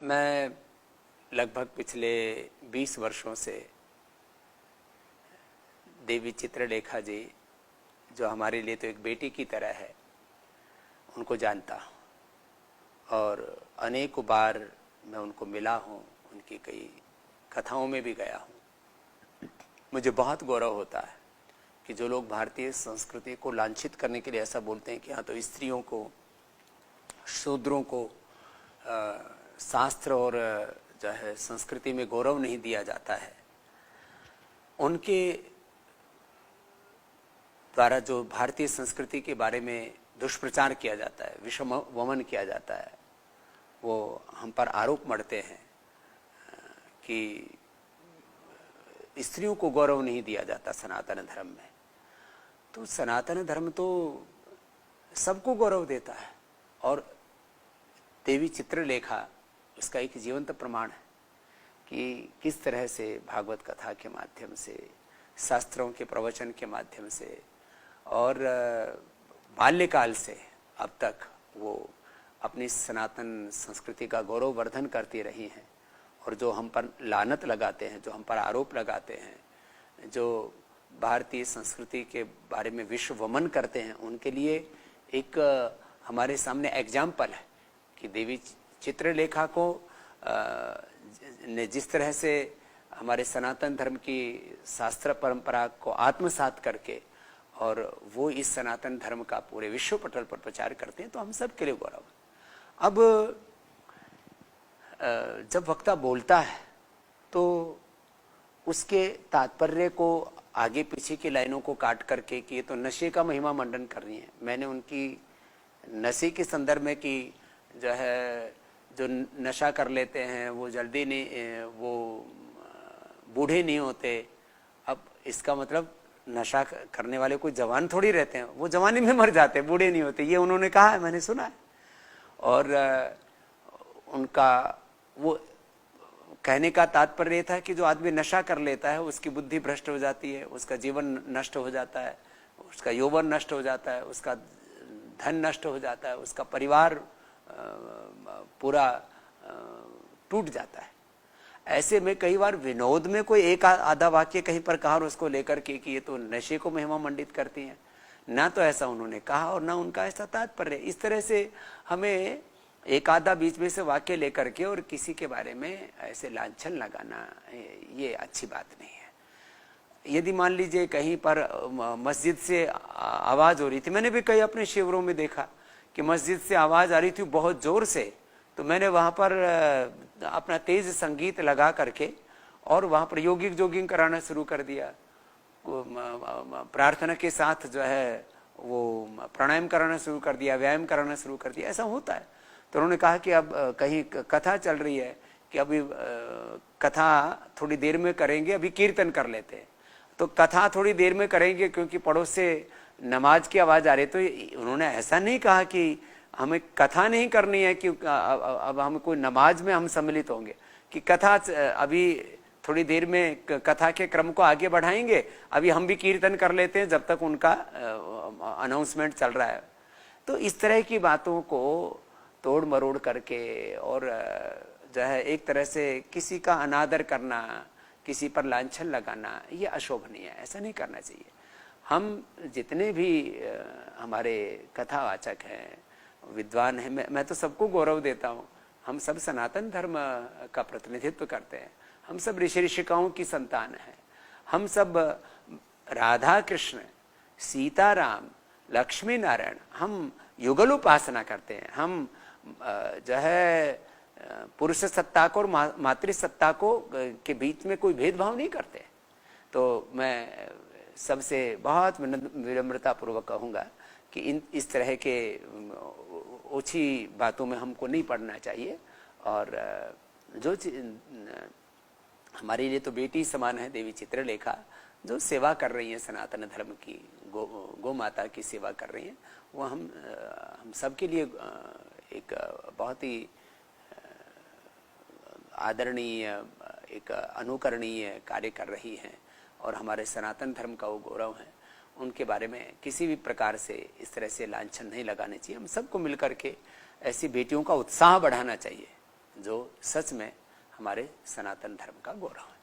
मैं लगभग पिछले 20 वर्षों से देवी चित्रलेखा जी, जो हमारे लिए तो एक बेटी की तरह है, उनको जानता हूँ और अनेकों बार मैं उनको मिला हूँ, उनकी कई कथाओं में भी गया हूँ। मुझे बहुत गौरव होता है कि जो लोग भारतीय संस्कृति को लांछित करने के लिए ऐसा बोलते हैं कि हाँ तो स्त्रियों को, शूद्रों को शास्त्र और जो है संस्कृति में गौरव नहीं दिया जाता है, उनके द्वारा जो भारतीय संस्कृति के बारे में दुष्प्रचार किया जाता है, विषमवन किया जाता है, वो हम पर आरोप मढ़ते हैं कि स्त्रियों को गौरव नहीं दिया जाता सनातन धर्म में। तो सनातन धर्म तो सबको गौरव देता है और देवी चित्रलेखा उसका एक जीवंत प्रमाण है कि किस तरह से भागवत कथा के माध्यम से, शास्त्रों के प्रवचन के माध्यम से और बाल्यकाल से अब तक वो अपनी सनातन संस्कृति का गौरव वर्धन करती रही हैं। और जो हम पर लानत लगाते हैं, जो हम पर आरोप लगाते हैं, जो भारतीय संस्कृति के बारे में विश्ववमन करते हैं, उनके लिए एक हमारे सामने एग्जाम्पल है कि देवी चित्रलेखा को ने जिस तरह से हमारे सनातन धर्म की शास्त्र परंपरा को आत्मसात करके और वो इस सनातन धर्म का पूरे विश्व पटल पर प्रचार करते हैं, तो हम सब के लिए गौरव। अब जब वक्ता बोलता है तो उसके तात्पर्य को आगे पीछे की लाइनों को काट करके कि ये तो नशे का महिमा मंडन कर रही है। मैंने उनकी नशे के संदर्भ में कि जो है जो नशा कर लेते हैं वो जल्दी नहीं, वो बूढ़े नहीं होते। अब इसका मतलब नशा करने वाले कोई जवान थोड़ी रहते हैं, वो जवानी में मर जाते हैं, बूढ़े नहीं होते, ये उन्होंने कहा है, मैंने सुना है। और उनका वो कहने का तात्पर्य था कि जो आदमी नशा कर लेता है उसकी बुद्धि भ्रष्ट हो जाती है, उसका जीवन नष्ट हो जाता है, उसका यौवन नष्ट हो जाता है, उसका धन नष्ट हो जाता है, उसका परिवार पूरा टूट जाता है। ऐसे में कई बार विनोद में कोई एक आधा वाक्य कहीं पर कहा और उसको लेकर के कि ये तो नशे को महिमा मंडित करती हैं, ना तो ऐसा उन्होंने कहा और ना उनका ऐसा तात्पर्य। इस तरह से हमें एक आधा बीच में से वाक्य लेकर के और किसी के बारे में ऐसे लांछन लगाना, ये अच्छी बात नहीं है। यदि मान लीजिए कहीं पर मस्जिद से आवाज हो रही थी, मैंने भी कई अपने शिविरों में देखा कि मस्जिद से आवाज आ रही थी बहुत जोर से, तो मैंने वहां पर अपना तेज संगीत लगा करके और वहां पर योगिक जोगिंग कराना शुरू कर दिया, प्रार्थना के साथ जो है वो प्राणायाम कराना शुरू कर दिया, व्यायाम कराना शुरू कर दिया। ऐसा होता है। तो उन्होंने कहा कि अब कहीं कथा चल रही है कि अभी कथा थोड़ी देर में करेंगे, अभी कीर्तन कर लेते हैं। तो कथा थोड़ी देर में करेंगे क्योंकि पड़ोस से नमाज की आवाज आ रही। तो उन्होंने ऐसा नहीं कहा कि हमें कथा नहीं करनी है कि अब हम कोई नमाज में हम सम्मिलित होंगे, कि कथा अभी थोड़ी देर में कथा के क्रम को आगे बढ़ाएंगे, अभी हम भी कीर्तन कर लेते हैं जब तक उनका अनाउंसमेंट चल रहा है। तो इस तरह की बातों को तोड़ मरोड़ करके और जो है एक तरह से किसी का अनादर करना, किसी पर लांछन लगाना, ये अशोभनीय है, ऐसा नहीं करना चाहिए। हम जितने भी हमारे कथावाचक हैं, विद्वान हैं, मैं तो सबको गौरव देता हूँ। हम सब सनातन धर्म का प्रतिनिधित्व करते हैं, हम सब ऋषि ऋषिकाओं की संतान हैं, हम सब राधा कृष्ण, सीताराम, लक्ष्मी नारायण, हम युगल उपासना करते हैं। हम जो है पुरुष सत्ता को और मातृ सत्ता को के बीच में कोई भेदभाव नहीं करते। तो मैं सबसे बहुत विनम्रता पूर्वक कहूँगा कि इस तरह के ओछी बातों में हमको नहीं पड़ना चाहिए। और जो हमारे लिए तो बेटी समान है देवी चित्रलेखा, जो सेवा कर रही है सनातन धर्म की, गौ माता की सेवा कर रही हैं, वो हम सब के लिए एक बहुत ही आदरणीय, एक अनुकरणीय कार्य कर रही हैं और हमारे सनातन धर्म का वो गौरव है। उनके बारे में किसी भी प्रकार से इस तरह से लांछन नहीं लगाने चाहिए। हम सबको मिलकर के ऐसी बेटियों का उत्साह बढ़ाना चाहिए जो सच में हमारे सनातन धर्म का गौरव है।